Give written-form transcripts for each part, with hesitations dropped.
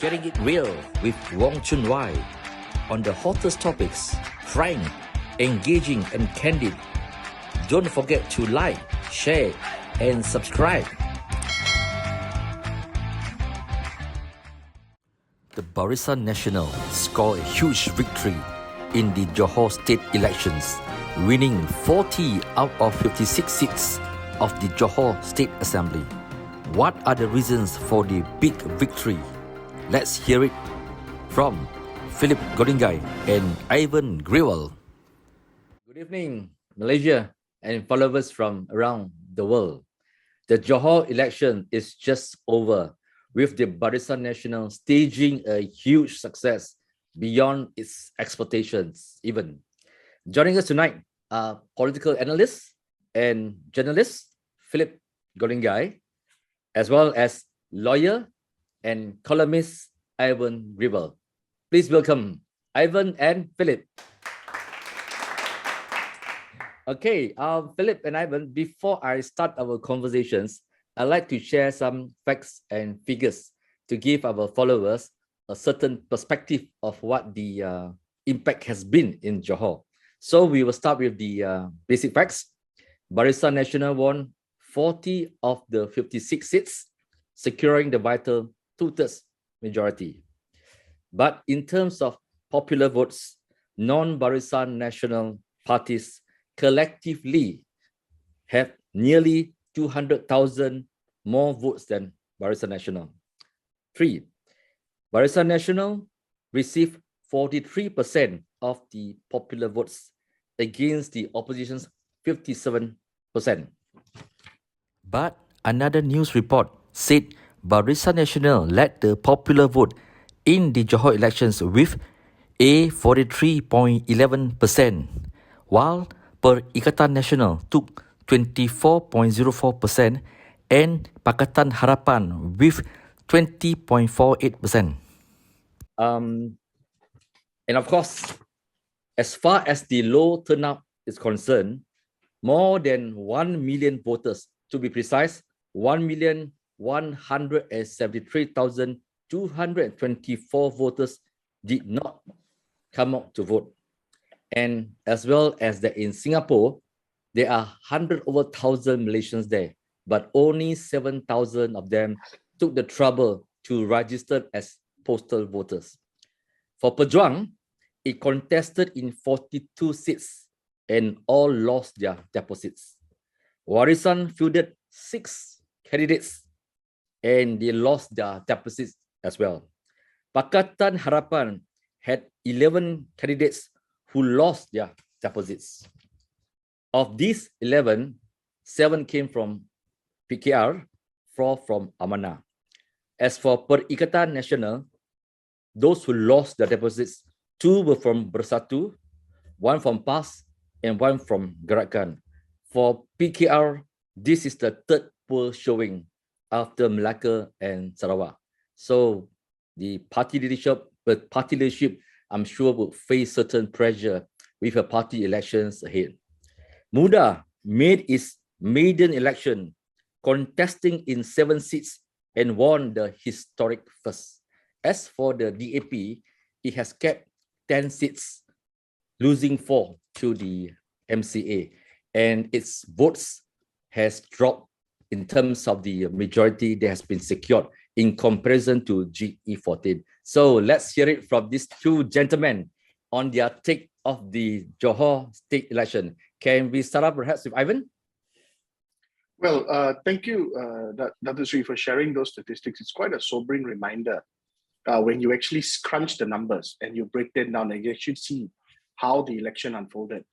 Getting it real with RealChunWai on the hottest topics, frank, engaging and candid. Don't forget to like, share and subscribe. The Barisan Nasional scored a huge victory in the Johor state elections, winning 40 out of 56 seats of the Johor State Assembly. What are the reasons for the big victory? Let's hear it from Philip Golingai and Ivan Grewal. Good evening, Malaysia and followers from around the world. The Johor election is just over, with the Barisan Nasional staging a huge success beyond its expectations even. Joining us tonight are political analyst and journalist Philip Golingai, as well as lawyer and columnist Ivan Grewal. Please welcome Ivan and Philip. Okay, Philip and Ivan, before I start our conversations, I'd like to share some facts and figures to give our followers a certain perspective of what the impact has been in Johor. So we will start with the basic facts. Barisan Nasional won 40 of the 56 seats, securing the vital two-thirds majority. But in terms of popular votes, non-Barisan Nasional parties collectively have nearly 200,000 more votes than Barisan Nasional. 3. Barisan Nasional received 43% of the popular votes against the opposition's 57%. But another news report said Barisan Nasional led the popular vote in the Johor elections with a 43.11%, while Perikatan Nasional took 24.04% and Pakatan Harapan with 20.48%. And of course, as far as the low turnout is concerned, more than 1 million voters, to be precise, 1,173,224 voters did not come out to vote. And as well as that in Singapore, there are 100 over 1,000 Malaysians there, but only 7,000 of them took the trouble to register as postal voters. For Pejuang, it contested in 42 seats and all lost their deposits. Warisan fielded 6 candidates and they lost their deposits as well. Pakatan Harapan had 11 candidates who lost their deposits. Of these 11, 7 came from PKR, 4 from Amanah. As for Perikatan Nasional, those who lost their deposits, 2 were from Bersatu, 1 from PAS, and 1 from Gerakan. For PKR, this is the third poll showing after Melaka and Sarawak. So the party leadership, I'm sure will face certain pressure with the party elections ahead. Muda made its maiden election, contesting in 7 seats and won the historic first. As for the DAP, it has kept 10 seats, losing 4 to the MCA, and its votes has dropped in terms of the majority that has been secured in comparison to GE14. So let's hear it from these two gentlemen on their take of the Johor state election. Can we start up perhaps with Ivan? Well, thank you, Dr. Sri, for sharing those statistics. It's quite a sobering reminder when you actually crunch the numbers and you break them down and you actually see how the election unfolded.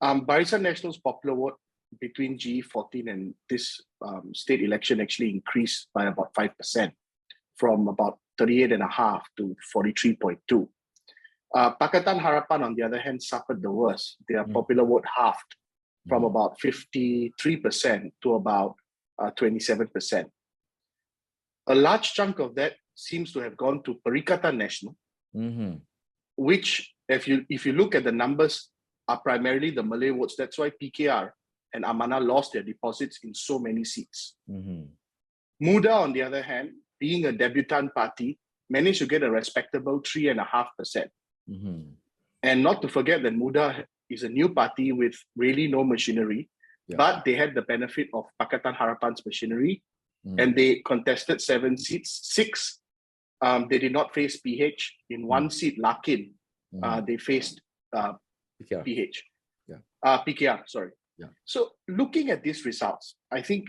Barisan Nasional's popular vote between GE14 and this state election actually increased by about 5%, from about 38.5 to 43.2. Pakatan Harapan, on the other hand, suffered the worst. Their popular vote halved from about 53% to about 27%. A large chunk of that seems to have gone to Perikatan Nasional, which, if you look at the numbers, are primarily the Malay votes. That's why PKR and Amanah lost their deposits in so many seats. Muda, on the other hand, being a debutant party, managed to get a respectable 3.5%. And not to forget that Muda is a new party with really no machinery, but they had the benefit of Pakatan Harapan's machinery, and they contested 7 seats. 6, they did not face PH. In 1 seat, Lakin, they faced PH. PKR, sorry. So looking at these results, I think,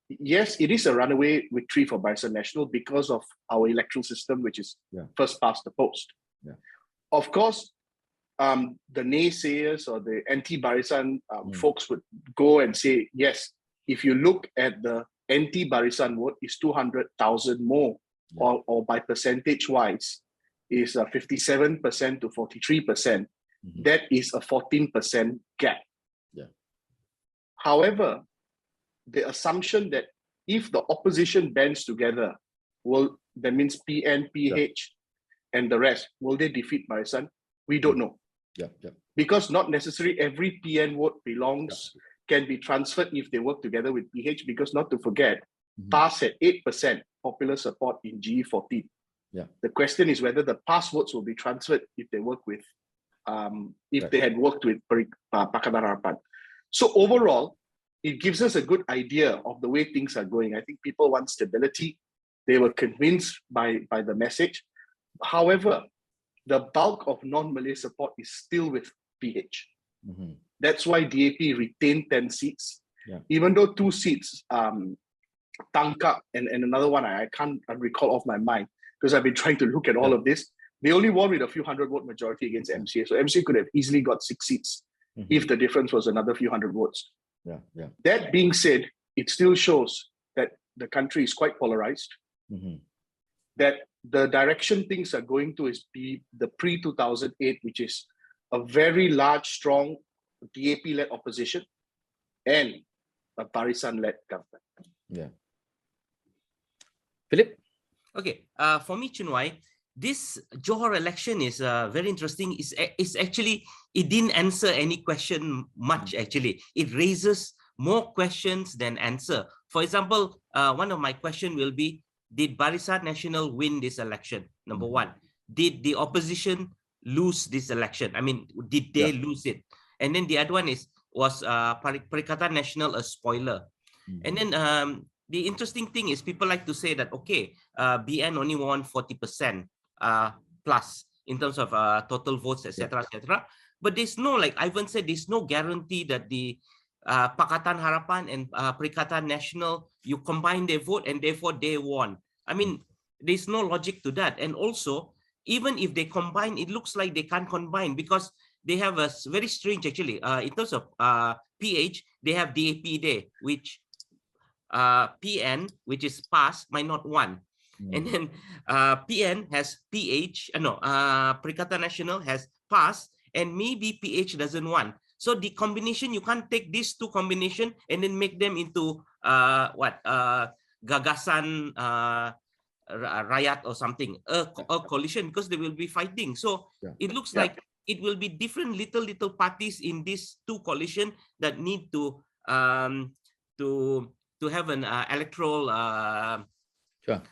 yes, it is a runaway victory for Barisan Nasional because of our electoral system, which is first past the post. Of course, the naysayers or the anti-Barisan folks would go and say, yes, if you look at the anti-Barisan vote, is 200,000 more, or by percentage-wise, is 57% to 43%. That is a 14% gap. However, the assumption that if the opposition bands together, that means PN, PH, and the rest, will they defeat Barisan? We don't know. Because not necessarily every PN vote can be transferred if they work together with PH, because not to forget, PAS had 8% popular support in GE14. The question is whether the PAS votes will be transferred if they work with, if they had worked with Pakatan Harapan. So overall, it gives us a good idea of the way things are going. I think people want stability. They were convinced by the message. However, the bulk of non-Malay support is still with PH. That's why DAP retained 10 seats. Even though 2 seats, Tangkap and another one, I can't recall off my mind because I've been trying to look at all of this. They only won with a few hundred vote majority against MCA. So MCA could have easily got 6 seats if the difference was another few hundred votes. That being said, it still shows that the country is quite polarized, that the direction things are going to is the pre-2008, which is a very large, strong DAP-led opposition and a Barisan-led government. Philip? Okay, for me, Chunwai, this Johor election is very interesting. It's actually, it didn't answer any question much, actually. It raises more questions than answer. For example, one of my question will be, did Barisan Nasional win this election? Number one. Did the opposition lose this election? I mean, did they lose it? And then the other one was Perikatan Nasional a spoiler? And then the interesting thing is people like to say that, okay, BN only won 40% plus in terms of total votes, etc., etc. But there's no, like Ivan said, there's no guarantee that the Pakatan Harapan and Perikatan Nasional, you combine their vote and therefore they won. I mean, there's no logic to that. And also, even if they combine, it looks like they can't combine because they have a very strange, actually, in terms of PH, they have DAP there, which PN, which is PAS, might not won. And then PN has PH, Perikatan Nasional has PAS, and maybe PH doesn't want. So the combination, you can't take these two combination and then make them into Gagasan Rakyat or something, a coalition, because they will be fighting. So it looks like it will be different little parties in these two coalition that need to have an electoral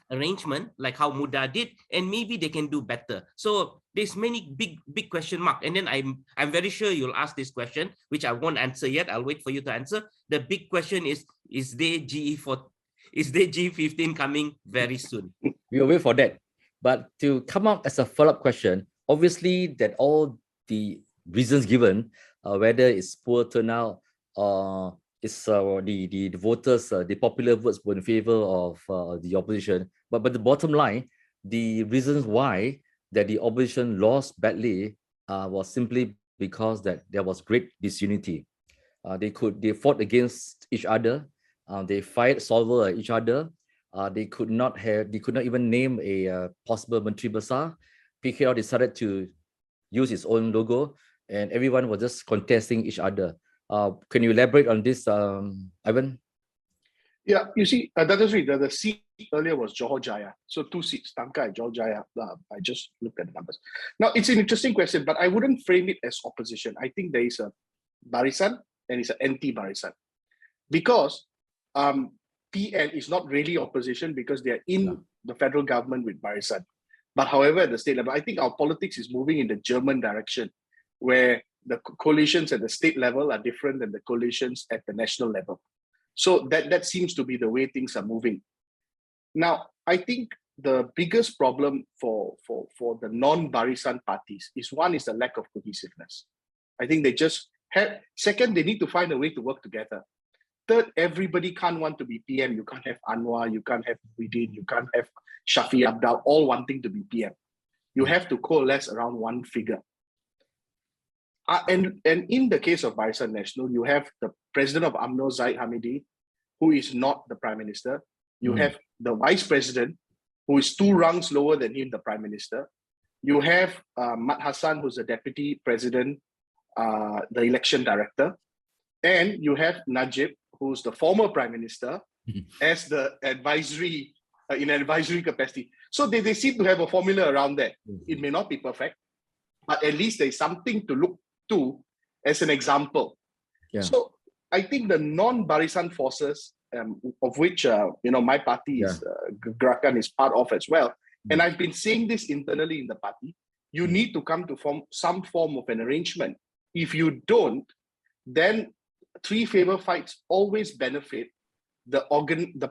arrangement like how Muda did, and maybe they can do better. So there's many big question mark. And then I'm very sure you'll ask this question, which I won't answer yet. I'll wait for you to answer. The big question is there G15 coming very soon? We'll wait for that. But to come out as a follow-up question, obviously that all the reasons given, whether it's poor turnout or it's the voters, the popular votes were in favor of the opposition. But the bottom line, the reasons why that the opposition lost badly was simply because that there was great disunity. They fought against each other. They fight solver each other. They could not even name a possible Menteri Besar. PKR decided to use its own logo, and everyone was just contesting each other. Can you elaborate on this, Ivan? Yeah, you see, that is right. The seat earlier was Johor Jaya. So 2 seats, Tangka and Johor Jaya. I just looked at the numbers. Now, it's an interesting question, but I wouldn't frame it as opposition. I think there is a Barisan and it's an anti-Barisan. Because PN is not really opposition because they are in the federal government with Barisan. But however, at the state level, I think our politics is moving in the German direction, where the coalitions at the state level are different than the coalitions at the national level. So that seems to be the way things are moving. Now, I think the biggest problem for the non-Barisan parties is, one is the lack of cohesiveness. I think they just have, second, they need to find a way to work together. Third, everybody can't want to be PM. You can't have Anwar, you can't have Muhyiddin, you can't have Shafi Abdal all wanting to be PM. You have to coalesce around one figure. And in the case of Barisan Nasional, you have the president of UMNO, Zaid Hamidi, who is not the prime minister. You have the vice president, who is 2 rungs lower than him, the prime minister. You have Mat Hassan, who's the deputy president, the election director. And you have Najib, who's the former prime minister, as the advisory, in an advisory capacity. So they seem to have a formula around that. It may not be perfect, but at least there's something to look to as an example. Yeah. So I think the non-Barisan forces, of which my party is Gerakan is part of as well, and I've been saying this internally in the party, you need to come to form some form of an arrangement. If you don't, then 3 favor fights always benefit the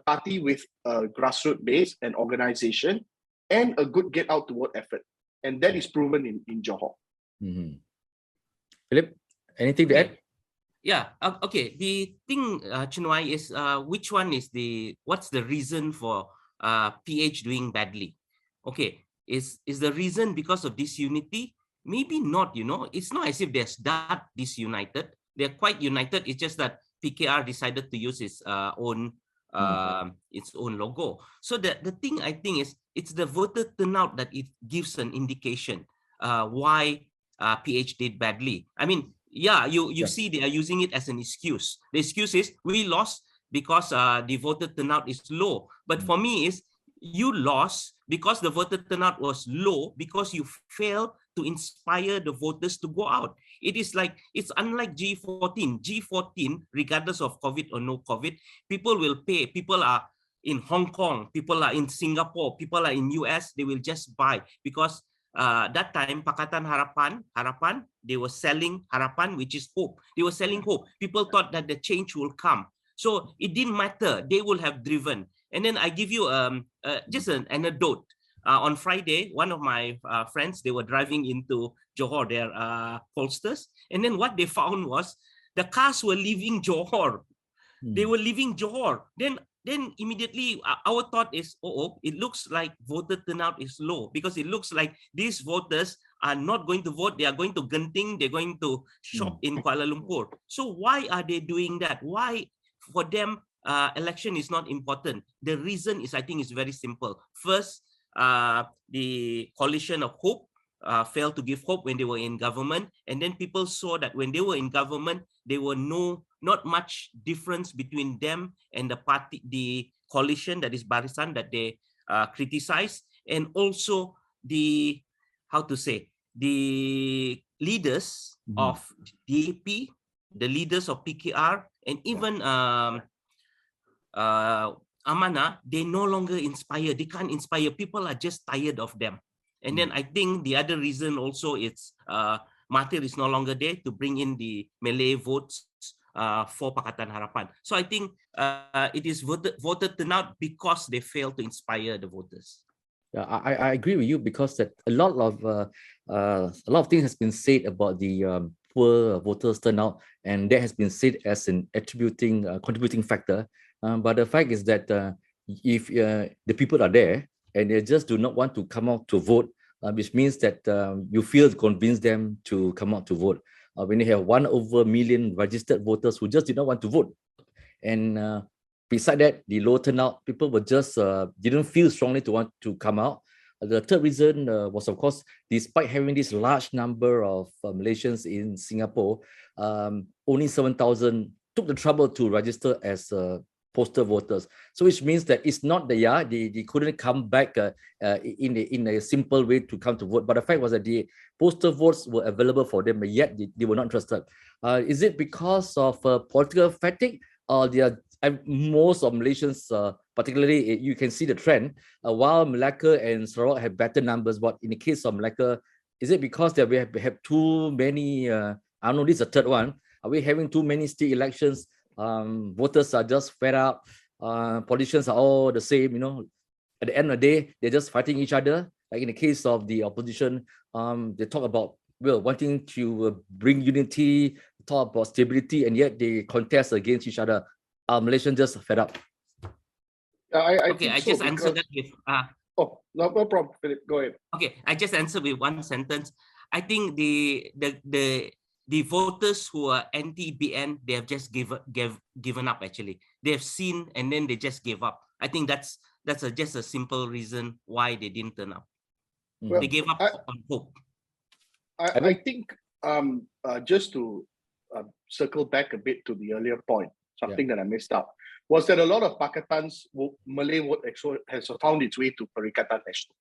party with a grassroots base and organization and a good get out to vote effort, and that is proven in Johor. Philip, anything to add? Yeah. Okay. The thing, ChunWai, is what's the reason for PH doing badly? Okay. Is the reason because of disunity? Maybe not. It's not as if they're that disunited. They're quite united. It's just that PKR decided to use its own logo. So the thing, I think, is it's the voter turnout that it gives an indication why PH did badly. I mean, you see they are using it as an excuse. The excuse is we lost because the voter turnout is low. But for me, is you lost because the voter turnout was low because you failed to inspire the voters to go out. It's unlike G14. G14, regardless of COVID or no COVID, people will pay. People are in Hong Kong, people are in Singapore, people are in US, they will just buy because that time Pakatan Harapan, they were selling Harapan, which is hope. They were selling hope. People thought that the change will come. So it didn't matter. They will have driven. And then I give you just an anecdote. On Friday, one of my friends, they were driving into Johor, their pollsters. And then what they found was the cars were leaving Johor. They were leaving Johor. Then immediately our thought is, it looks like voter turnout is low because it looks like these voters are not going to vote. They are going to Genting. They're going to shop in Kuala Lumpur. So why are they doing that? Why for them election is not important? The reason is, I think, is very simple. First, the coalition of hope failed to give hope when they were in government, and then people saw that when they were in government, there were not much difference between them and the party, the coalition that is Barisan that they criticize, and also the leaders of DAP, the leaders of PKR, and even Amanah, they no longer inspire. They can't inspire. People are just tired of them. And then I think the other reason also is Mahathir is no longer there to bring in the Malay votes for Pakatan Harapan. So I think it is voter turnout because they fail to inspire the voters. Yeah, I agree with you because that a lot of things has been said about the poor voters turnout, and that has been said as an contributing factor. But the fact is that if the people are there and they just do not want to come out to vote, which means that you feel to convince them to come out to vote. When you have 1/million registered voters who just did not want to vote, and beside that, the low turnout, people were just didn't feel strongly to want to come out. The third reason was, of course, despite having this large number of Malaysians in Singapore, only 7,000 took the trouble to register as postal voters. So which means that it's not they couldn't come back in a simple way to come to vote. But the fact was that the postal votes were available for them, but yet they were not interested. Is it because of political fatigue, or most of Malaysians particularly you can see the trend. While Malacca and Sarawak have better numbers, but in the case of Malacca, is it because that we have too many, I don't know, this is the third one. Are we having too many state elections? Voters are just fed up. Politicians are all the same, you know. At the end of the day, they're just fighting each other. Like in the case of the opposition, they talk about wanting to bring unity, talk about stability, and yet they contest against each other. Malaysians just fed up. I just answered that with Oh, no problem, Philip. Go ahead. Okay, I just answered with one sentence. I think the voters who are anti-BN, they have just given up. Actually, they have seen and then they just gave up. I think that's just a simple reason why they didn't turn up. Well, they gave up on hope. I think just to circle back a bit to the earlier point, something that I missed out was that a lot of Pakistan's Malay vote has found its way to Perikatan Nasional.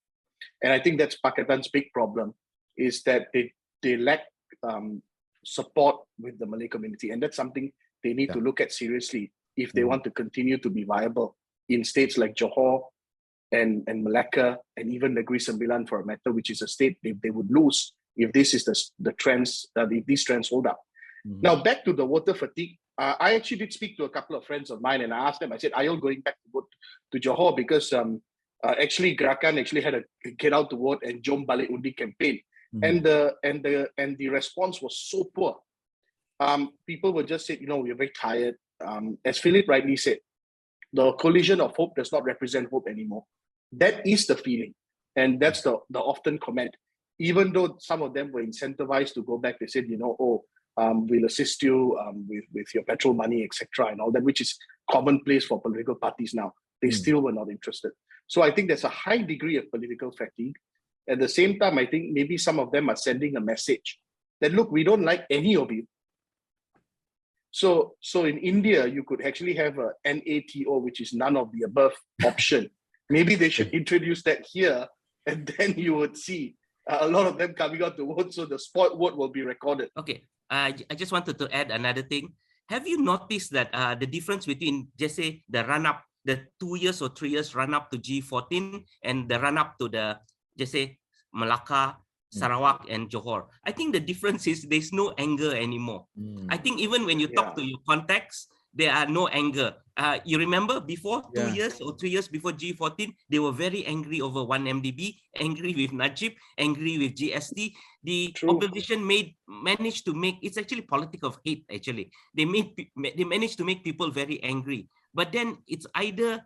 And I think that's Pakistan's big problem, is that they lack support with the Malay community. And that's something they need to look at seriously if they want to continue to be viable in states like Johor and Malacca, and even Negeri Sembilan for a matter, which is a state they would lose if this is the trends, if these trends hold up. Now, back to the voter fatigue. I actually did speak to a couple of friends of mine, and I asked them, I said, are you going back to vote to Johor? Because actually Gerakan actually had a get out to vote and Jom Balik Undi campaign. And the response was so poor. People were just saying, we're very tired. As Philip rightly said, the coalition of hope does not represent hope anymore. That is the feeling. And that's the often comment. Even though some of them were incentivized to go back, they said, we'll assist you with your petrol money, etc., and all that, which is commonplace for political parties now. They still were not interested. So I think there's a high degree of political fatigue. At the same time, I think maybe some of them are sending a message that, look, we don't like any of you. So in India, you could actually have a NATO, which is none of the above option. Maybe they should introduce that here, and then you would see a lot of them coming out to vote, so the spot vote will be recorded. Okay. I just wanted to add another thing. Have you noticed that the difference between, just say, the run-up, the 2 years or 3 years run-up to G14 and the run-up to the, just say, Malacca, Sarawak, and Johor? I think the difference is there's no anger anymore. I think even when you talk to your contacts, there are no anger. You remember before 2 years or 3 years before G14, they were very angry over 1MDB, angry with Najib, angry with GST. The opposition managed to make, it's actually politics of hate, actually. They managed to make people very angry. But then it's either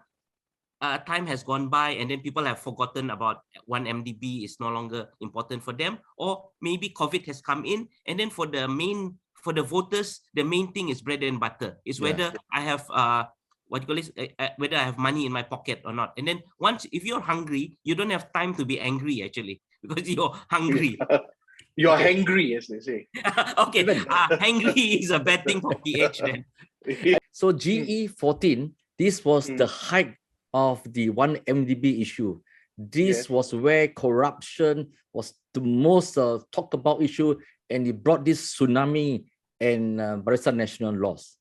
time has gone by and then people have forgotten about 1MDB is no longer important for them, or maybe COVID has come in, and then for the voters, the main thing is bread and butter. Is whether I have whether I have money in my pocket or not. And then if you're hungry, you don't have time to be angry, actually, because you're hungry. You're hangry, as they say. Okay, hangry is a bad thing for PH then. So GE14, this was the height of the 1MDB issue. This was where corruption was the most talked about issue, and it brought this tsunami and Barisan Nasional loss.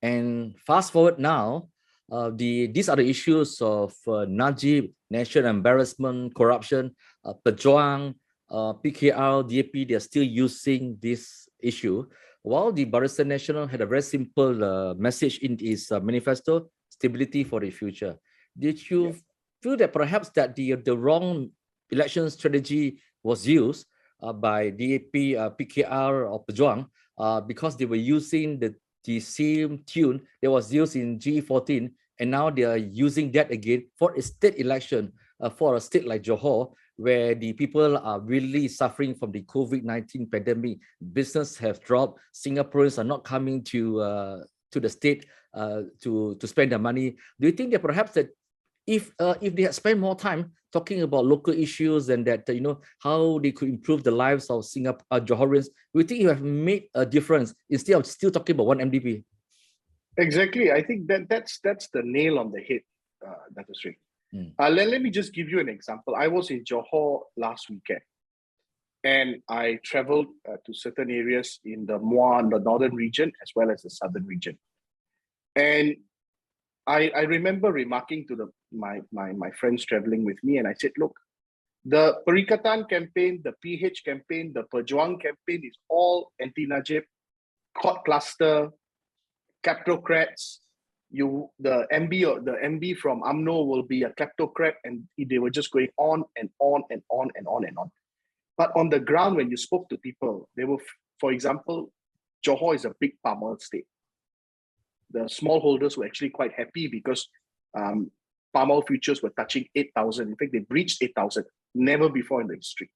And fast forward now, these are the issues of Najib, national embarrassment, corruption, Pejuang, PKR, DAP, they're still using this issue. While the Barisan Nasional had a very simple message in its manifesto, stability for the future. Did you feel that perhaps that the wrong election strategy was used by DAP, PKR, or Pejuang because they were using the same tune that was used in G14, and now they are using that again for a state election for a state like Johor, where the people are really suffering from the COVID-19 pandemic. Business have dropped. Singaporeans are not coming to the state to spend their money. Do you think that perhaps that if they had spent more time talking about local issues and that how they could improve the lives of Johorians, we think you have made a difference instead of still talking about 1MDB? Exactly. I think that's the nail on the head, Dr. Sri. Let me just give you an example. I was in Johor last weekend, and I traveled to certain areas in the northern region as well as the southern region. And I remember remarking to my friends traveling with me, and I said, look, the Perikatan campaign, the PH campaign, the Pejuang campaign is all anti-Najib, court cluster, kleptocrats. The MB from UMNO will be a kleptocrat, and they were just going on and on and on and on and on. But on the ground, when you spoke to people, they were, for example, Johor is a big palm oil state. The smallholders were actually quite happy because palm oil futures were touching 8,000. In fact, they breached 8,000, never before in the history.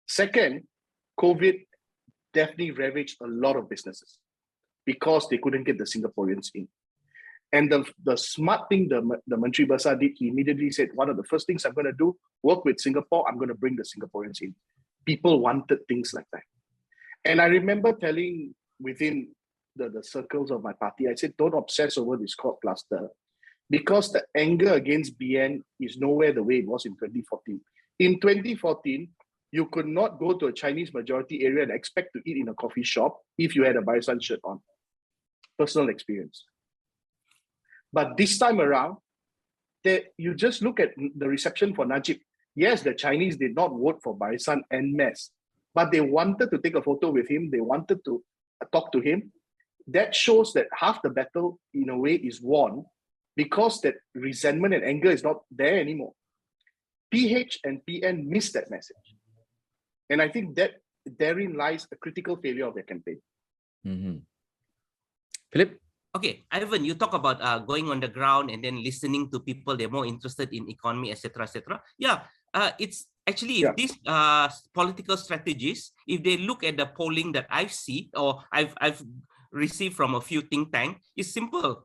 Second, COVID definitely ravaged a lot of businesses because they couldn't get the Singaporeans in. And the smart thing the Menteri Besar did, he immediately said, one of the first things I'm going to do, work with Singapore, I'm going to bring the Singaporeans in. People wanted things like that. And I remember telling within the circles of my party, I said, don't obsess over this court cluster, because the anger against BN is nowhere the way it was in 2014. In 2014, you could not go to a Chinese majority area and expect to eat in a coffee shop if you had a Barisan shirt on. Personal experience. But this time around, you just look at the reception for Najib. Yes, the Chinese did not vote for Barisan en masse, but they wanted to take a photo with him. They wanted to talk to him. That shows that half the battle, in a way, is won because that resentment and anger is not there anymore. PH and PN missed that message. And I think that therein lies a critical failure of their campaign. Mm-hmm. Philip? Okay, Ivan, you talk about going on the ground and then listening to people. They're more interested in economy, etc., etc. Yeah, it's actually if these political strategies, if they look at the polling that I see or I've received from a few think tanks, it's simple.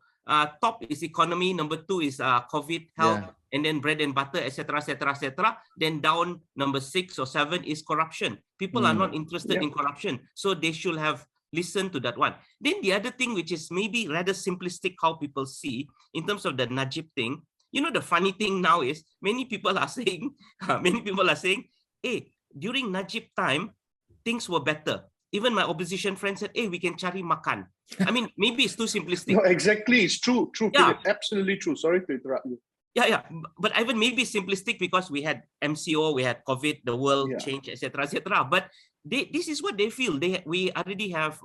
Top is economy, number 2 is COVID, health, and then bread and butter, etc., etc., etc. Then down number 6 or 7 is corruption. People are not interested in corruption, so they should have listened to that one. Then the other thing, which is maybe rather simplistic, how people see in terms of the Najib thing. You know, the funny thing now is many people are saying, hey, during Najib time, things were better. Even my opposition friends said, hey, we can cari makan. I mean, maybe it's too simplistic. No, exactly. It's true. Yeah. Absolutely true. Sorry to interrupt you. Yeah. But even maybe simplistic because we had MCO, we had COVID, the world changed, etc., etc. But this is what they feel. We already have,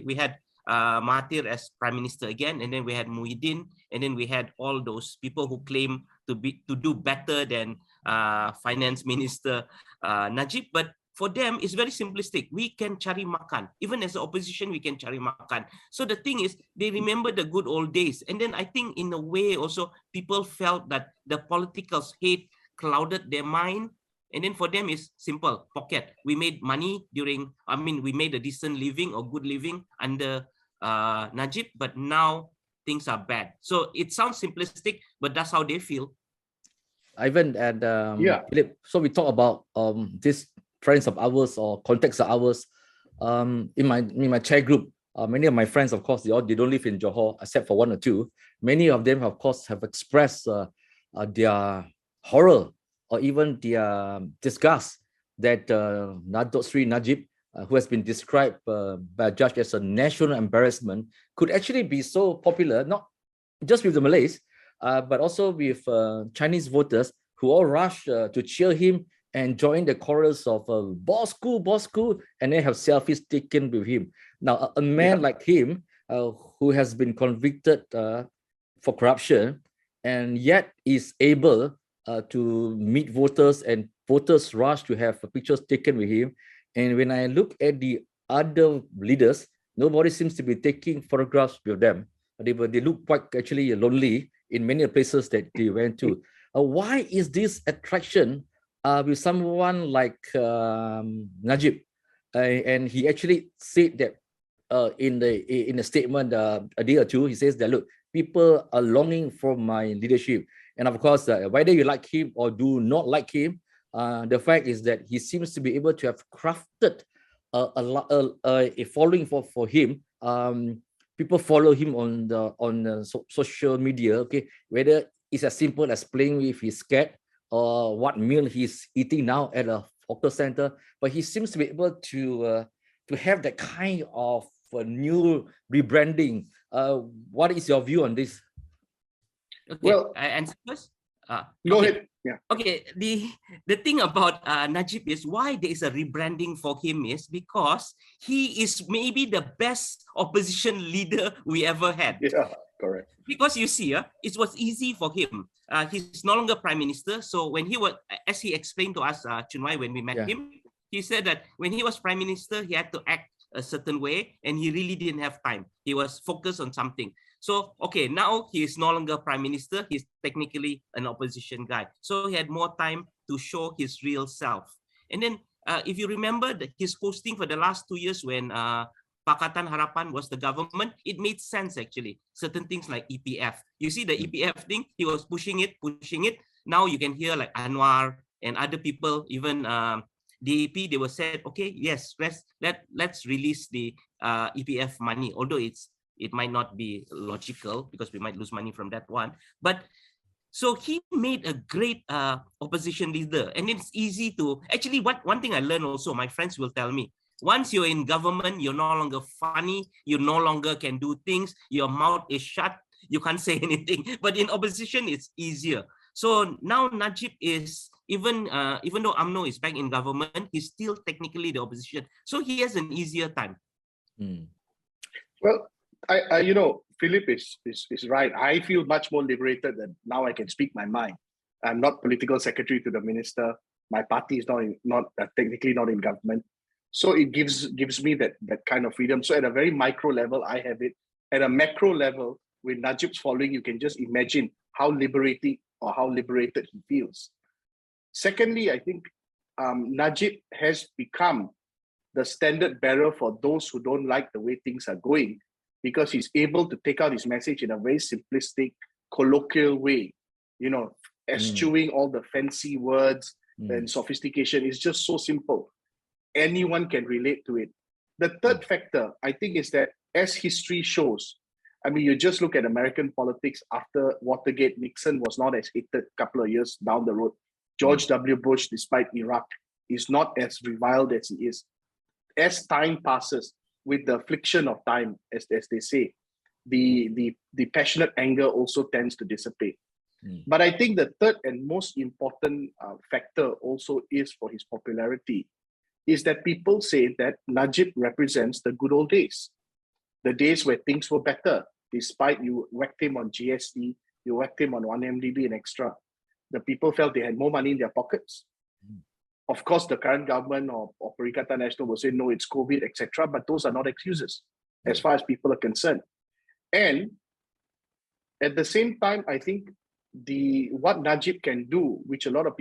we had Mahathir as Prime Minister again, and then we had Muhyiddin, and then we had all those people who claim to do better than Finance Minister Najib. But for them, it's very simplistic. We can cari makan. Even as an opposition, we can cari makan. So the thing is, they remember the good old days. And then I think in a way also, people felt that the politicals hate clouded their mind. And then for them, it's simple, pocket. We made money we made a decent living or good living under Najib, but now things are bad. So it sounds simplistic, but that's how they feel. Ivan and Philip, so we talk about this friends of ours or contacts of ours. In my chat group, many of my friends, of course, they don't live in Johor, except for 1 or 2. Many of them, of course, have expressed their horror or even their disgust that Datuk Sri Najib, who has been described by a judge as a national embarrassment, could actually be so popular, not just with the Malays, but also with Chinese voters who all rush to cheer him and join the chorus of boss cool, and then have selfies taken with him. Now, a man like him, who has been convicted for corruption, and yet is able to meet voters, and voters rush to have pictures taken with him. And when I look at the other leaders, nobody seems to be taking photographs with them. They look quite actually lonely in many places that they went to. Why is this attraction with someone like Najib? And he actually said that in a statement a day or two, he says that, look, people are longing for my leadership. And of course, whether you like him or do not like him, the fact is that he seems to be able to have crafted a following for him. People follow him on social media. Okay, whether it's as simple as playing with his cat or what meal he's eating now at a hawker center, but he seems to be able to have that kind of new rebranding. What is your view on this? Okay, Well, I answer first. go Okay. ahead. Yeah. Okay, the thing about Najib is why there is a rebranding for him is because he is maybe the best opposition leader we ever had. Yeah, correct. Because you see, it was easy for him. He's no longer prime minister. So when he was, as he explained to us, Chunwai, when we met him, he said that when he was prime minister, he had to act a certain way, and he really didn't have time. He was focused on something. So, okay, now he is no longer prime minister. He's technically an opposition guy. So he had more time to show his real self. And then, if you remember his posting for the last 2 years when Pakatan Harapan was the government, it made sense actually. Certain things like EPF. You see the EPF thing, he was pushing it. Now you can hear like Anwar and other people, even DAP, they were said, okay, yes, let's release the EPF money, although it might not be logical because we might lose money from that one. But so he made a great opposition leader, and it's easy to actually. One thing I learned also, my friends will tell me, once you're in government, you're no longer funny, you no longer can do things, your mouth is shut, you can't say anything. But in opposition, it's easier. So now Najib is, even though UMNO is back in government, he's still technically the opposition. So he has an easier time. Well, I Philip is right. I feel much more liberated that now I can speak my mind. I'm not political secretary to the minister. My party is not technically not in government. So it gives me that kind of freedom. So at a very micro level, I have it. At a macro level, with Najib's following, you can just imagine how liberating or how liberated he feels. Secondly, I think Najib has become the standard bearer for those who don't like the way things are going, because he's able to take out his message in a very simplistic, colloquial way, eschewing all the fancy words and sophistication. It's just so simple. Anyone can relate to it. The third factor, I think, is that as history shows, I mean, you just look at American politics after Watergate. Nixon was not as hated a couple of years down the road. George W. Bush, despite Iraq, is not as reviled as he is. As time passes, with the affliction of time, as they say, the passionate anger also tends to dissipate. But I think the third and most important factor also is for his popularity, is that people say that Najib represents the good old days, the days where things were better, despite you whacked him on GST, you whacked him on 1MDB and extra. The people felt they had more money in their pockets. Of course, the current government or Perikatan Nasional will say, no, it's COVID, etc. But those are not excuses as far as people are concerned. And at the same time, I think what Najib can do, which a lot of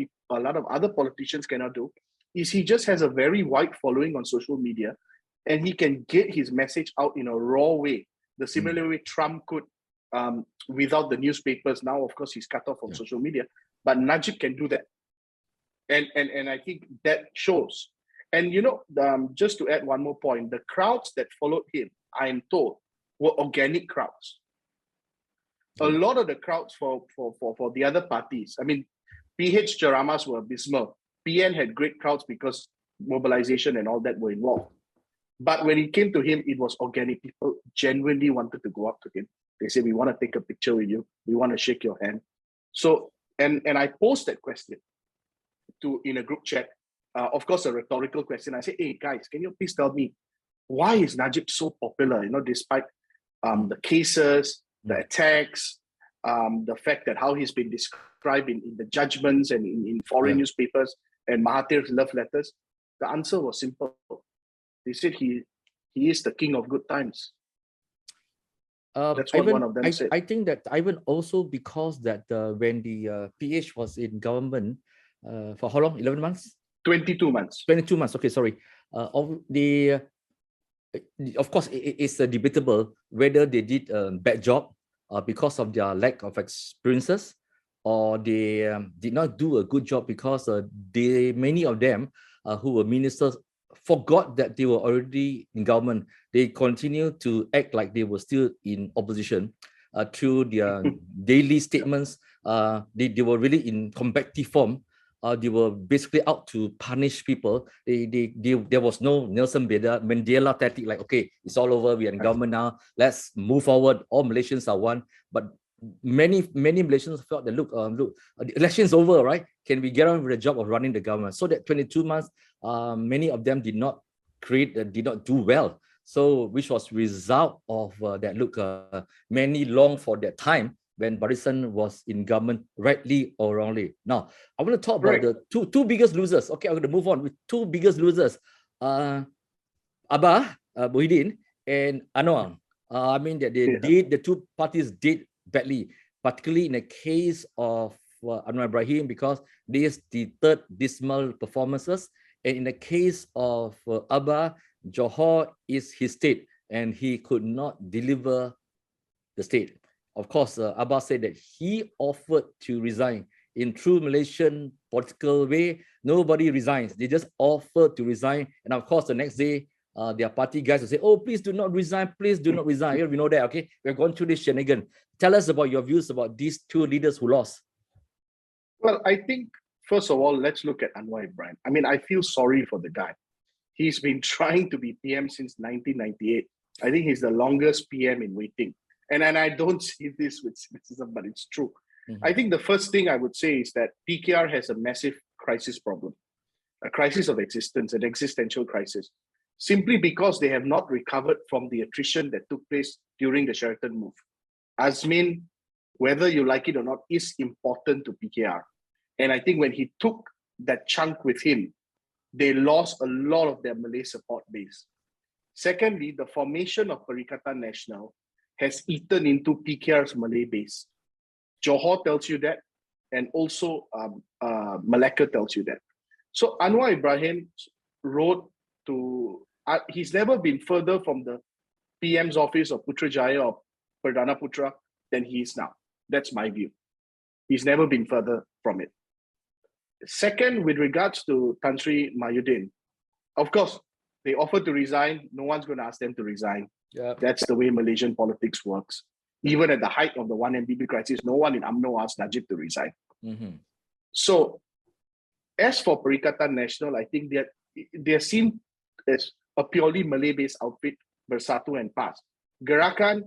other politicians cannot do, is he just has a very wide following on social media, and he can get his message out in a raw way, the similar way Trump could without the newspapers. Now, of course, he's cut off from social media, but Najib can do that. And I think that shows. And just to add one more point, the crowds that followed him, I am told, were organic crowds. A lot of the crowds for the other parties, I mean, PH Jaramas were abysmal. PN had great crowds because mobilization and all that were involved. But when it came to him, it was organic. People genuinely wanted to go up to him. They said, we want to take a picture with you. We want to shake your hand. So, and I posed that question in a group chat. Of course, a rhetorical question. I say, hey guys, can you please tell me, why is Najib so popular? Despite the cases, the attacks, the fact that how he's been described in the judgments and in foreign newspapers and Mahathir's love letters. The answer was simple. They said he is the king of good times. That's what one of them said. I think that Ivan also, because that when the PH was in government for how long? 11 months? 22 months. 22 months. Okay, sorry. Of course, it's debatable whether they did a bad job because of their lack of experiences, or they did not do a good job because many of them who were ministers forgot that they were already in government. They continued to act like they were still in opposition through their daily statements. They were really in combative form. They were basically out to punish people. There was no Nelson Mandela tactic like, okay, it's all over, we are in government now, let's move forward, all Malaysians are one. But many Malaysians felt that look, the election's over, right? Can we get on with the job of running the government? So that 22 months, many of them did not do well. So which was result of that look, many long for that time when Barisan was in government, rightly or wrongly. Now, I want to talk about the two biggest losers. Okay, I'm going to move on with two biggest losers. Abah Muhyiddin and Anwar. I mean that the two parties did badly, particularly in the case of Anwar Ibrahim, because this is the third dismal performances. And in the case of Abah, Johor is his state and he could not deliver the state. Of course, Abah said that he offered to resign. In true Malaysian political way, nobody resigns. They just offer to resign. And of course, the next day, their party guys will say, oh, please do not resign. Please do not resign. We know that, okay? We've gone through this shenanigan. Tell us about your views about these two leaders who lost. Well, I think, first of all, let's look at Anwar Ibrahim. I mean, I feel sorry for the guy. He's been trying to be PM since 1998. I think he's the longest PM in waiting. And I don't see this with cynicism, but it's true. I think the first thing I would say is that PKR has a massive crisis problem, a crisis of existence, an existential crisis, simply because they have not recovered from the attrition that took place during the Sheraton move. Azmin, whether you like it or not, is important to PKR. And I think when he took that chunk with him, they lost a lot of their Malay support base. Secondly, the formation of Perikatan Nasional has eaten into PKR's Malay base. Johor tells you that, and also Malacca tells you that. So Anwar Ibrahim wrote to, he's never been further from the PM's office of Putrajaya or Perdana Putra than he is now. That's my view. He's never been further from it. Second, with regards to Tan Sri Mahyudin, of course, they offered to resign. No one's going to ask them to resign. Yeah. That's the way Malaysian politics works. Even at the height of the 1MDB crisis, no one in UMNO asked Najib to resign. So, as for Perikatan Nasional, I think they're seen as a purely Malay-based outfit, Bersatu and PAS. Gerakan,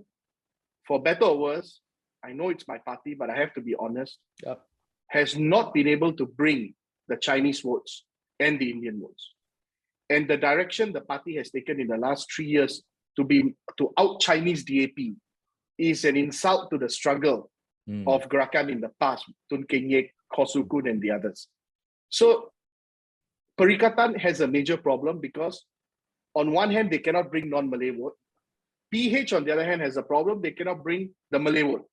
for better or worse, I know it's my party, but I have to be honest, has not been able to bring the Chinese votes and the Indian votes. And the direction the party has taken in the last 3 years to out-Chinese DAP is an insult to the struggle of Gerakan in the past, Tun Keng Yek, Khosukun, and the others. So Perikatan has a major problem because on one hand, they cannot bring non-Malay vote. PH, on the other hand, has a problem. They cannot bring the Malay vote.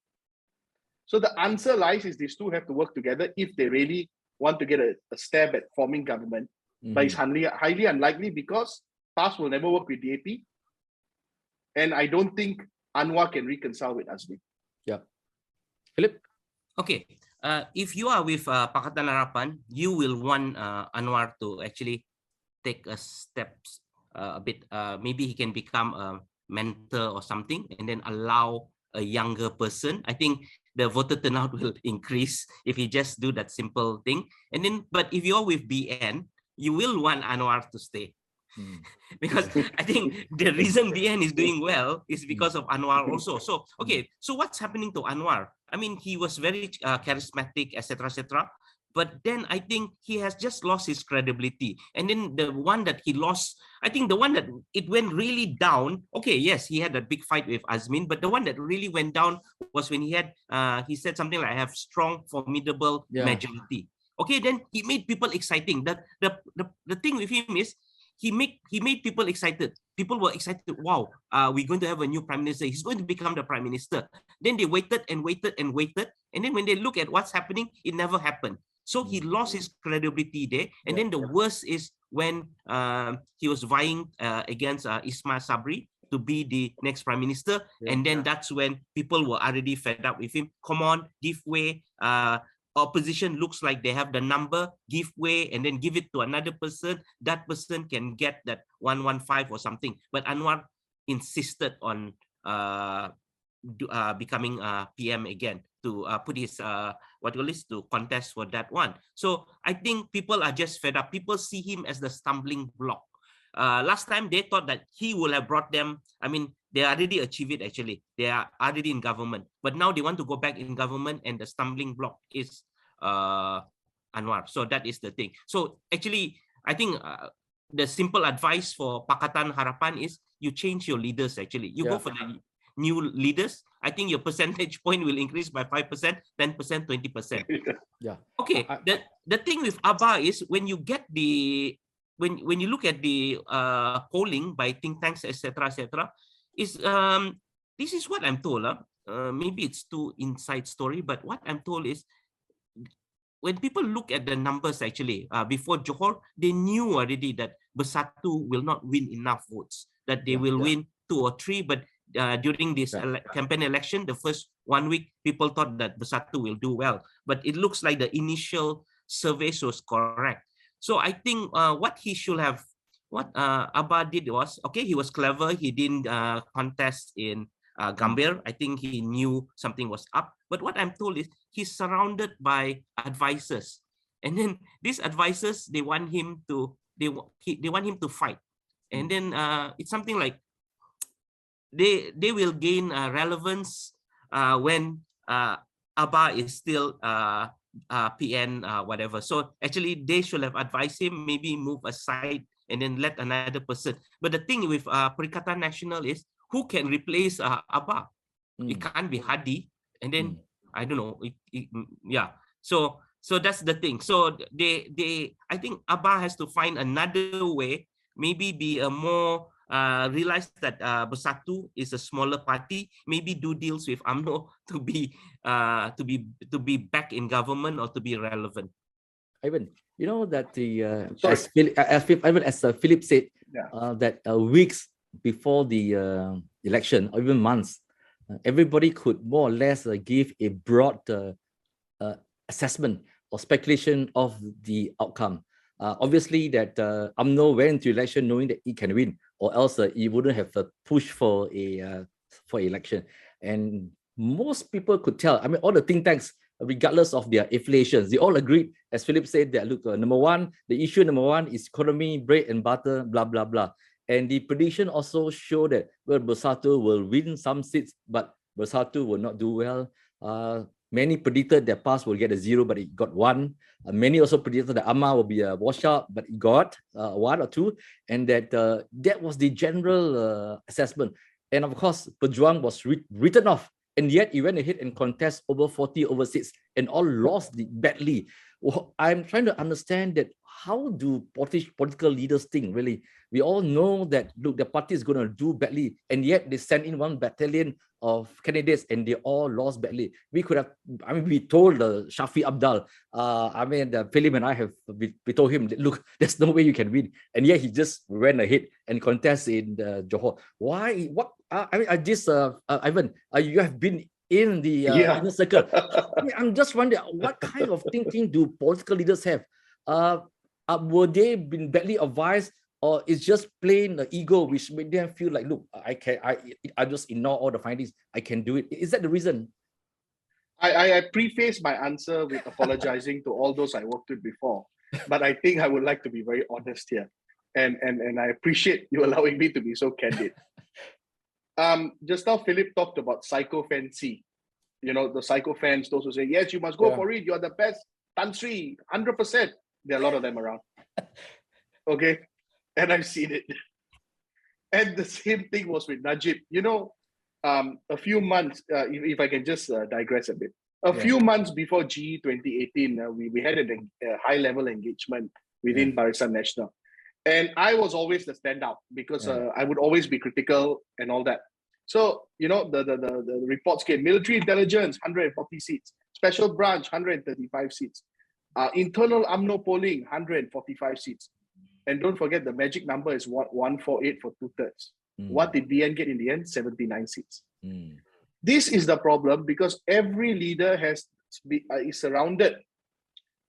So the answer lies is these two have to work together if they really want to get a stab at forming government. But it's highly unlikely because PAS will never work with DAP. And I don't think Anwar can reconcile with Azmi. Yeah. Philip? Okay. If you are with Pakatan Harapan, you will want Anwar to actually take a steps a bit. Maybe he can become a mentor or something and then allow a younger person. I think the voter turnout will increase if he just do that simple thing. And then, but if you're with BN, you will want Anwar to stay. Because I think the reason BN is doing well is because of Anwar also. So, okay, so what's happening to Anwar? I mean, he was very charismatic, etc., etc. But then I think he has just lost his credibility. And then the one that he lost, I think the one that it went really down. Okay, yes, he had a big fight with Azmin, but the one that really went down was when he had, he said something like, "I have strong, formidable majority." Okay, then he made people exciting. The thing with him is, he made people excited. People were excited. Wow, we're going to have a new prime minister. He's going to become the prime minister. Then they waited and waited and waited. And then when they look at what's happening, it never happened. So he lost his credibility there. And then the worst is when he was vying against Ismail Sabri to be the next prime minister. And then that's when people were already fed up with him. Come on, give way. Opposition looks like they have the number, give way, and then give it to another person. That person can get that 115 or something. But Anwar insisted on becoming PM again to put his to contest for that one. So I think people are just fed up. People see him as the stumbling block. Last time they thought that he would have brought them. I mean, They already achieved it actually. They are already in government. But now they want to go back in government, and the stumbling block is Anwar. So that is the thing. So actually, I think the simple advice for Pakatan Harapan is you change your leaders actually. You go for the new leaders. I think your percentage point will increase by 5%, 10%, 20%. Yeah. Okay. The thing with Abba is when you get the when you look at the polling by think tanks, etc., is this is what I'm told. Maybe it's too inside story, but what I'm told is when people look at the numbers actually before Johor, they knew already that Bersatu will not win enough votes, that they will win 2 or 3, but during this campaign election, the first 1 week, people thought that Bersatu will do well, but it looks like the initial surveys was correct. So I think what he should have, what Abba did was, okay, he was clever. He didn't contest in Gambir. I think he knew something was up. But what I'm told is he's surrounded by advisors, and then these advisors, they want him to fight, and then it's something like they will gain relevance when Abba is still PN whatever. So actually they should have advised him, maybe move aside and then let another person. But the thing with Perikatan Nasional is who can replace Abba? It can't be Hadi, and then I don't know. So that's the thing. So I think Abba has to find another way, maybe be a more realize that Bersatu is a smaller party, maybe do deals with UMNO to be back in government or to be relevant. Ivan, you know that as Philip said, that weeks before the election, or even months, everybody could more or less give a broad assessment or speculation of the outcome. Obviously, that UMNO went into election knowing that it can win, or else it wouldn't have pushed for election. And most people could tell. I mean, all the think tanks, regardless of their affiliations, they all agreed, as Philip said, that look, the issue number one is economy, bread and butter, blah blah blah. And the prediction also showed that Bersatu will win some seats, but Bersatu will not do well. Many predicted that PAS will get a 0, but it got 1. Many also predicted that AMA will be a washout, but it got 1 or 2. And that that was the general assessment. And of course, Pejuang was written off. And yet he went ahead and contest over 40 over seats and all lost badly. Well, I'm trying to understand that how do political leaders think, really? We all know that, look, the party is going to do badly, and yet they sent in 1 battalion of candidates and they all lost badly. We could have, I mean, we told Shafi Abdal, Philip and I have, we told him, look, there's no way you can win. And yet he just went ahead and contested in Johor. Why? What? Ivan, you have been in the inner circle. I'm just wondering, what kind of thinking do political leaders have? Were they been badly advised, or it's just plain ego which made them feel like, look, I just ignore all the findings, I can do it? Is that the reason? I preface my answer with apologizing to all those I worked with before, but I think I would like to be very honest here, and I appreciate you allowing me to be so candid. Just now Philip talked about psychophancy. You know, the psychophans, those who say, yes, you must go for it, you are the best, Tan Sri, 100%. There are a lot of them around. Okay, and I've seen it. And the same thing was with Najib. You know, a few months, if I can just digress a bit, a few months before GE 2018, we had a high-level engagement within Barisan Nasional. And I was always the standout because I would always be critical and all that. So, you know, the reports came, military intelligence, 140 seats, special branch, 135 seats, internal UMNO polling, 145 seats. And don't forget, the magic number is 148 for 2/3. What did BN get in the end? 79 seats. This is the problem, because every leader is surrounded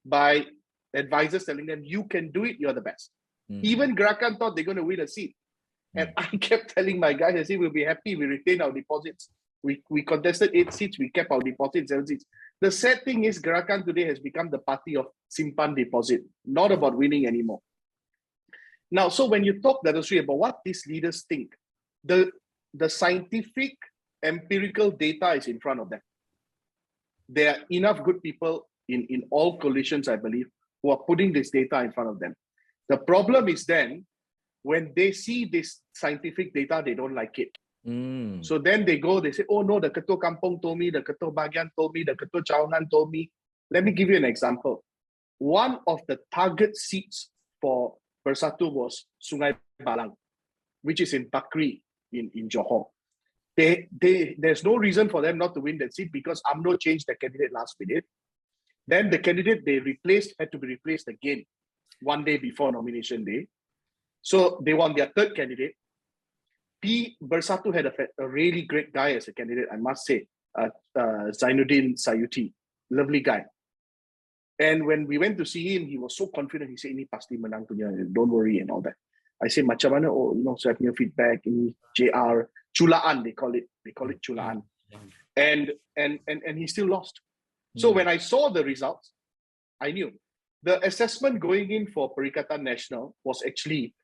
by advisors telling them, you can do it, you're the best. Even Gerakan thought they're going to win a seat. And I kept telling my guys, I said, we'll be happy, we retain our deposits. We contested 8 seats, we kept our deposit 7 seats. The sad thing is, Gerakan today has become the party of simpan deposit, not about winning anymore. Now, so when you talk, Dato Sri, about what these leaders think, the the scientific empirical data is in front of them. There are enough good people in all coalitions, I believe, who are putting this data in front of them. The problem is then, when they see this scientific data, they don't like it. So then they say, oh no, the Ketua Kampung told me, the Ketua Bagian told me, the Ketua Cawangan told me. Let me give you an example. One of the target seats for Bersatu was Sungai Balang, which is in Bakri in Johor. There's no reason for them not to win that seat because UMNO changed the candidate last minute. Then the candidate they replaced had to be replaced again 1 day before nomination day. So they won their third candidate. Bersatu had a really great guy as a candidate, I must say, Zainuddin Sayuti, lovely guy. And when we went to see him, he was so confident. He said, "Ini pasti menang punya, don't worry," and all that. I said, "Macam mana? Oh, so I have your feedback. Ini JR Chulaan, they call it Chulaan." And he still lost. So when I saw the results, I knew the assessment going in for Perikatan Nasional was actually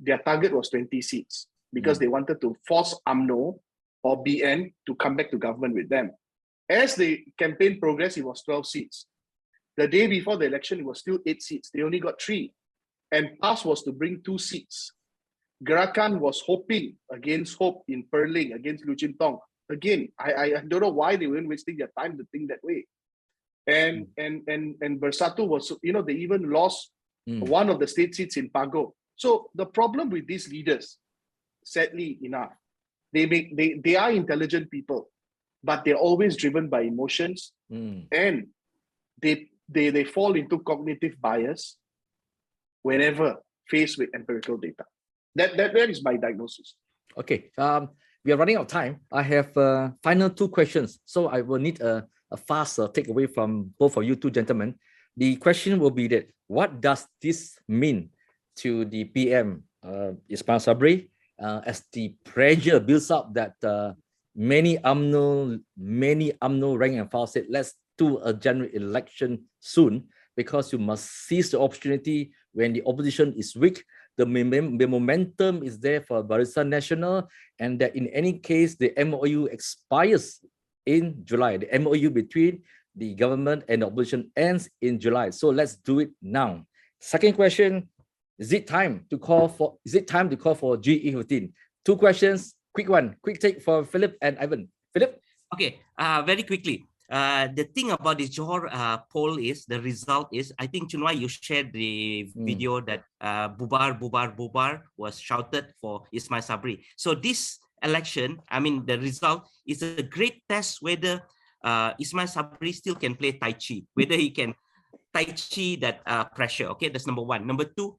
their target was 20 seats because they wanted to force UMNO or BN to come back to government with them. As the campaign progressed, it was 12 seats. The day before the election, it was still 8 seats. They only got 3. And PAS was to bring 2 seats. Gerakan was hoping against hope in Perling, against Luchin Tong. Again, I don't know why they weren't wasting their time to think that way. And Bersatu was, they even lost one of the state seats in Pago. So the problem with these leaders, sadly enough, they are intelligent people, but they're always driven by emotions, and they fall into cognitive bias whenever faced with empirical data. That is my diagnosis. Okay, we are running out of time. I have final 2 questions, so I will need a fast takeaway from both of you 2 gentlemen. The question will be that, what does this mean to the PM, Ismail Sabri, as the pressure builds up that many UMNO rank and file said, let's do a general election soon, because you must seize the opportunity when the opposition is weak. The momentum is there for Barisan Nasional, and that in any case, the MOU expires in July. The MOU between the government and the opposition ends in July. So let's do it now. Second question, is it time to call for GE15? 2 questions, quick take for Philip and Ivan. Philip? Okay, very quickly. The thing about this Johor poll is, the result is, I think, Chunwai, you shared the video that Bubar, Bubar, Bubar was shouted for Ismail Sabri. So this election, I mean, the result is a great test whether Ismail Sabri still can play Tai Chi, whether he can Tai Chi that pressure. Okay, that's number 1. Number 2,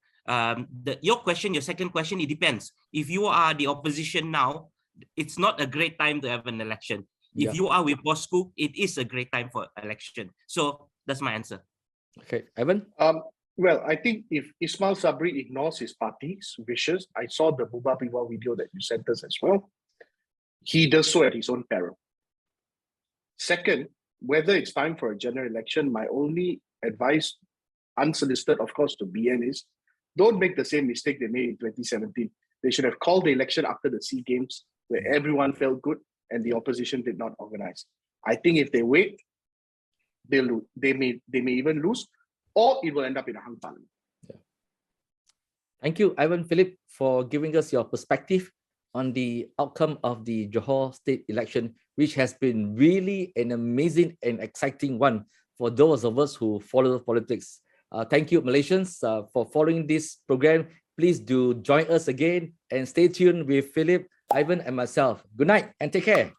your second question, it depends. If you are the opposition now, it's not a great time to have an election. If you are with Bosco, it is a great time for election. So that's my answer. Okay, Ivan? Well, I think if Ismail Sabri ignores his party's wishes, I saw the Buba Piwa video that you sent us as well. He does so at his own peril. Second, whether it's time for a general election, my only advice, unsolicited, of course, to BN is, don't make the same mistake they made in 2017. They should have called the election after the SEA Games, where everyone felt good and the opposition did not organize. I think if they wait, they'll lose. They may even lose, or it will end up in a hung parliament. Thank you, Ivan, Philip, for giving us your perspective on the outcome of the Johor state election, which has been really an amazing and exciting one for those of us who follow politics. Thank you, Malaysians, for following this program. Please do join us again and stay tuned with Philip, Ivan, and myself. Good night and take care.